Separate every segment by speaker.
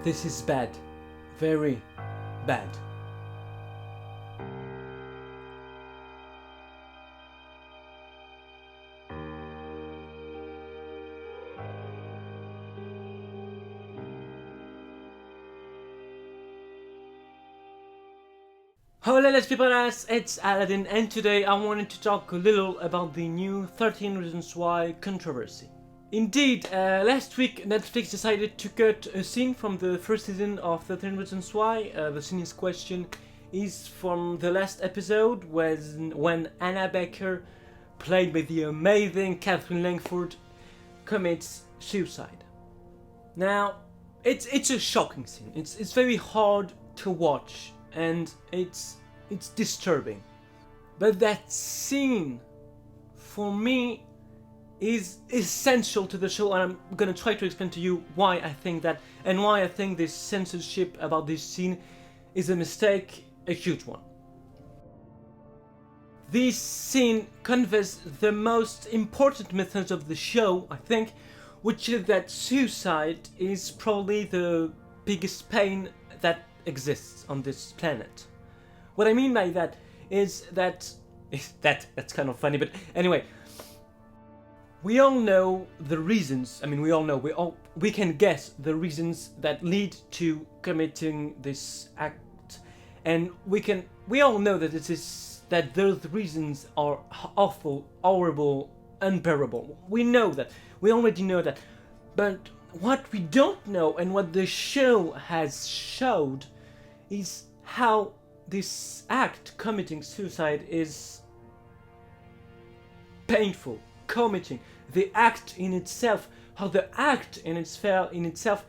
Speaker 1: This is bad. Very bad. Hello let's people, it's Aladdin, and today I wanted to talk a little about the new 13 Reasons Why controversy. Indeed, last week Netflix decided to cut a scene from the first season of 13 Reasons Why. The scene in question is from the last episode when Anna Baker, played by the amazing Catherine Langford, commits suicide. Now, it's a shocking scene. It's very hard to watch, and it's disturbing. But that scene, for me, is essential to the show, and I'm gonna try to explain to you why I think that, and why I think this censorship about this scene is a mistake, a huge one. This scene conveys the most important message of the show, I think, which is that suicide is probably the biggest pain that exists on this planet. What I mean by that is that's kind of funny, but anyway, we all know the reasons. I mean, we can guess the reasons that lead to committing this act, and we all know that those reasons are awful, horrible, unbearable. We know that. We already know that. But what we don't know, and what the show has showed, is how this act, committing suicide, is painful. Committing the act in itself, how the act in itself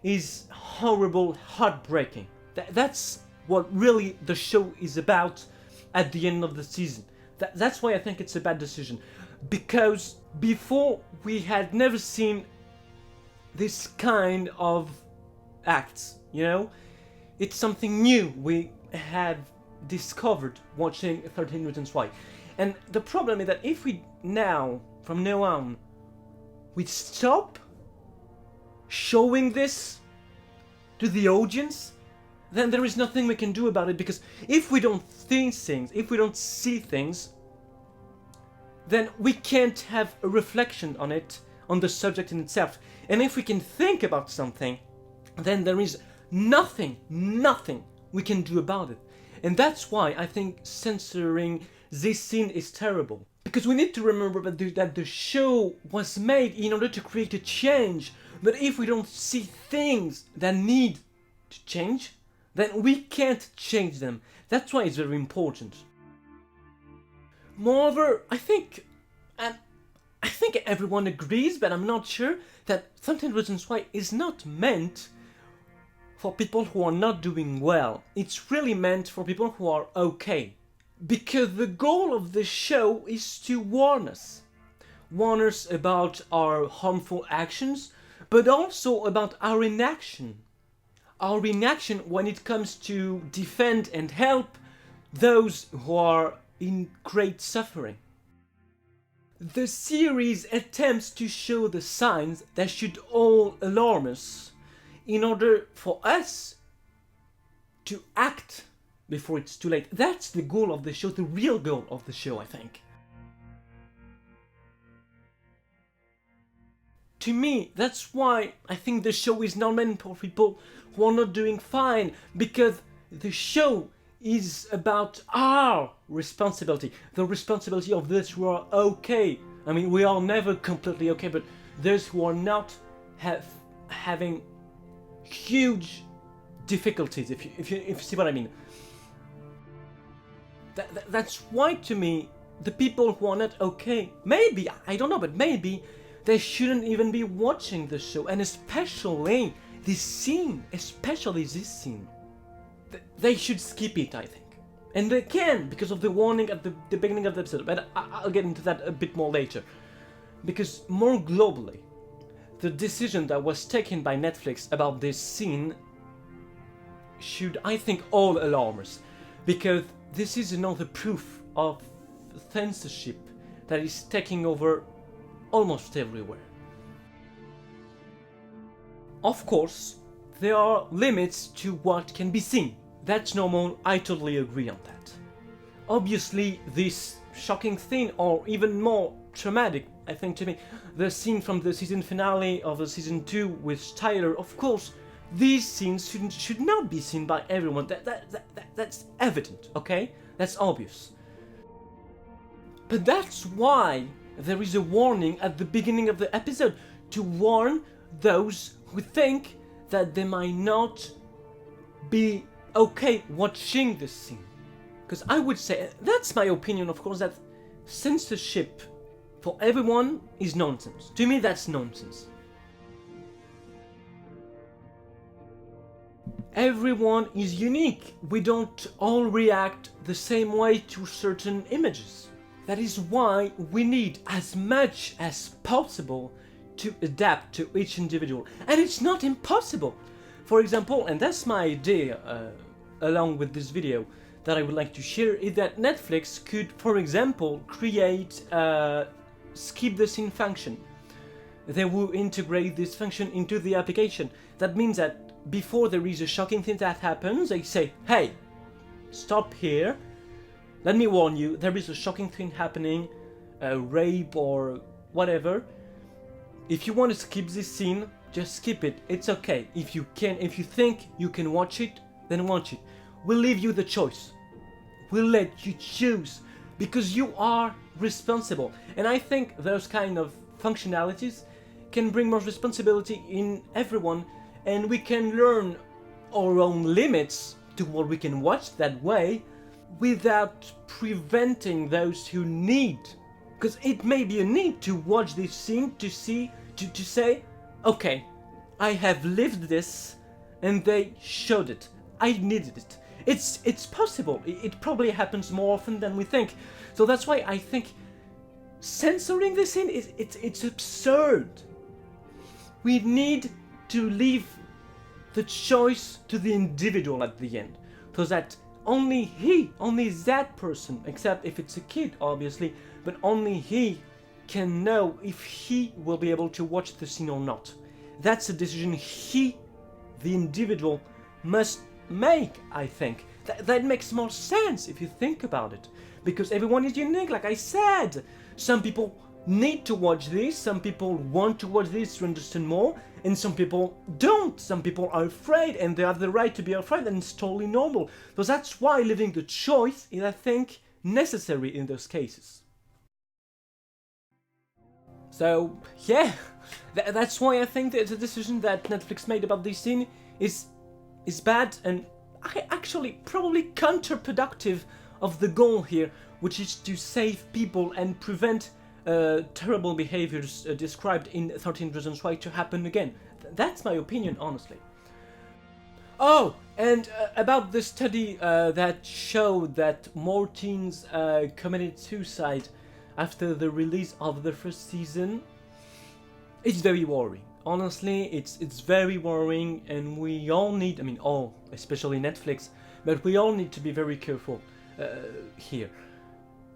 Speaker 1: is horrible, heartbreaking. That's what really the show is about at the end of the season. That's why I think it's a bad decision, because before we had never seen this kind of acts, you know? It's something new we have discovered watching 13 Reasons Why. And the problem is that if we from now on, we stop showing this to the audience, then there is nothing we can do about it, because if we don't think things, if we don't see things, then we can't have a reflection on it, on the subject in itself. And if we can think about something, then there is nothing we can do about it. And that's why I think censoring this scene is terrible. Because we need to remember that the show was made in order to create a change. But if we don't see things that need to change, then we can't change them. That's why it's very important. Moreover, I think everyone agrees, but I'm not sure, that 13 Reasons Why is not meant for people who are not doing well. It's really meant for people who are okay. Because the goal of the show is to warn us about our harmful actions, but also about our inaction. Our inaction when it comes to defend and help those who are in great suffering. The series attempts to show the signs that should all alarm us, in order for us to act before it's too late. That's the goal of the show, the real goal of the show, I think. To me, that's why I think the show is not meant for people who are not doing fine, because the show is about our responsibility, the responsibility of those who are okay. I mean, we are never completely okay, but those who are not having huge difficulties, if you see what I mean. That's why, to me, the people who are not okay, maybe, I don't know, but maybe they shouldn't even be watching the show, and especially this scene, they should skip it, I think. And they can, because of the warning at the beginning of the episode, but I'll get into that a bit more later. Because more globally, the decision that was taken by Netflix about this scene should, I think, all alarm us. Because this is another proof of censorship that is taking over almost everywhere. Of course, there are limits to what can be seen. That's normal, I totally agree on that. Obviously, this shocking thing, or even more traumatic, I think to me, the scene from the season finale of the season 2 with Tyler, of course, these scenes should not be seen by everyone. That's evident, okay? That's obvious. But that's why there is a warning at the beginning of the episode, to warn those who think that they might not be okay watching this scene. Because I would say, that's my opinion of course, that censorship for everyone is nonsense. To me that's nonsense. Everyone is unique. We don't all react the same way to certain images. That is why we need as much as possible to adapt to each individual. And it's not impossible. For example, and that's my idea along with this video that I would like to share, is that Netflix could, for example, create a skip the scene function. They will integrate this function into the application. That means that before there is a shocking thing that happens, they say, hey, stop here, let me warn you, there is a shocking thing happening, a rape or whatever. If you want to skip this scene, just skip it, it's okay. If you think you can watch it, then watch it. We'll leave you the choice. We'll let you choose, because you are responsible. And I think those kind of functionalities can bring more responsibility in everyone, and we can learn our own limits to what we can watch that way without preventing those who need. Because it may be a need to watch this scene to say, okay, I have lived this and they showed it. I needed it. It's possible. It probably happens more often than we think. So that's why I think censoring this scene it's absurd. We need to leave the choice to the individual at the end, so that only that person, except if it's a kid obviously, but only he can know if he will be able to watch the scene or not. That's a decision the individual, must make, I think. That makes more sense if you think about it, because everyone is unique, like I said. Some people need to watch this, some people want to watch this to understand more, and some people don't. Some people are afraid, and they have the right to be afraid, and it's totally normal. So that's why leaving the choice is, I think, necessary in those cases. So, yeah, that's why I think that the decision that Netflix made about this scene is bad, and actually probably counterproductive of the goal here, which is to save people and prevent terrible behaviors described in 13 Reasons Why to happen again. That's my opinion, honestly. Oh, and about the study that showed that more teens committed suicide after the release of the first season, it's very worrying. Honestly, it's very worrying, and we all need, especially Netflix, but we all need to be very careful here.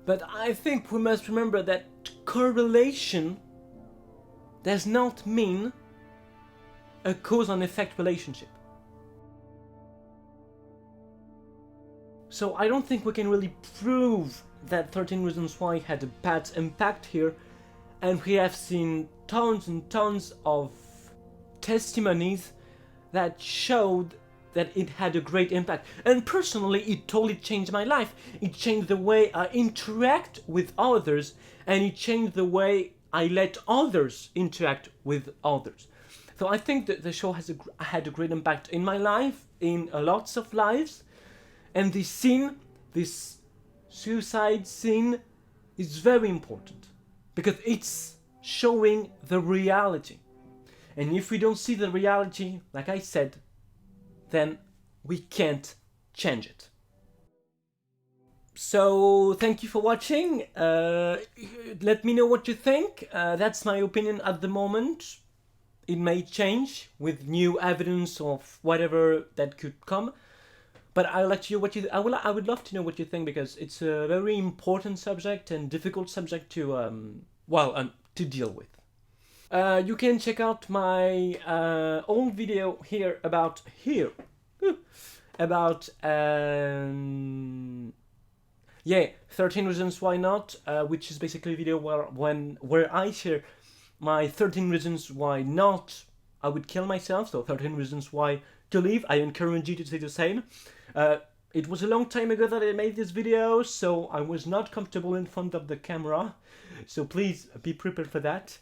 Speaker 1: But I think we must remember that correlation does not mean a cause and effect relationship. So I don't think we can really prove that 13 Reasons Why had a bad impact here, and we have seen tons and tons of testimonies that showed that it had a great impact. And personally, it totally changed my life. It changed the way I interact with others, and it changed the way I let others interact with others. So I think that the show had a great impact in my life, in lots of lives, and this scene, this suicide scene, is very important because it's showing the reality. And if we don't see the reality, like I said, then we can't change it. So thank you for watching. Let me know what you think. That's my opinion at the moment. It may change with new evidence of whatever that could come. But I'd like to hear what I would love to know what you think, because it's a very important subject and difficult subject to deal with. You can check out my old video here about about 13 reasons why not, which is basically a video where I share my 13 reasons why not I would kill myself. So 13 reasons why to live. I encourage you to say the same. It was a long time ago that I made this video, so I was not comfortable in front of the camera. So please be prepared for that.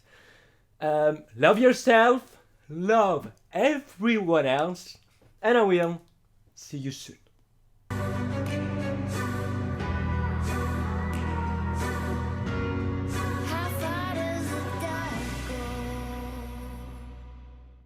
Speaker 1: Love yourself, love everyone else, and I will see you soon.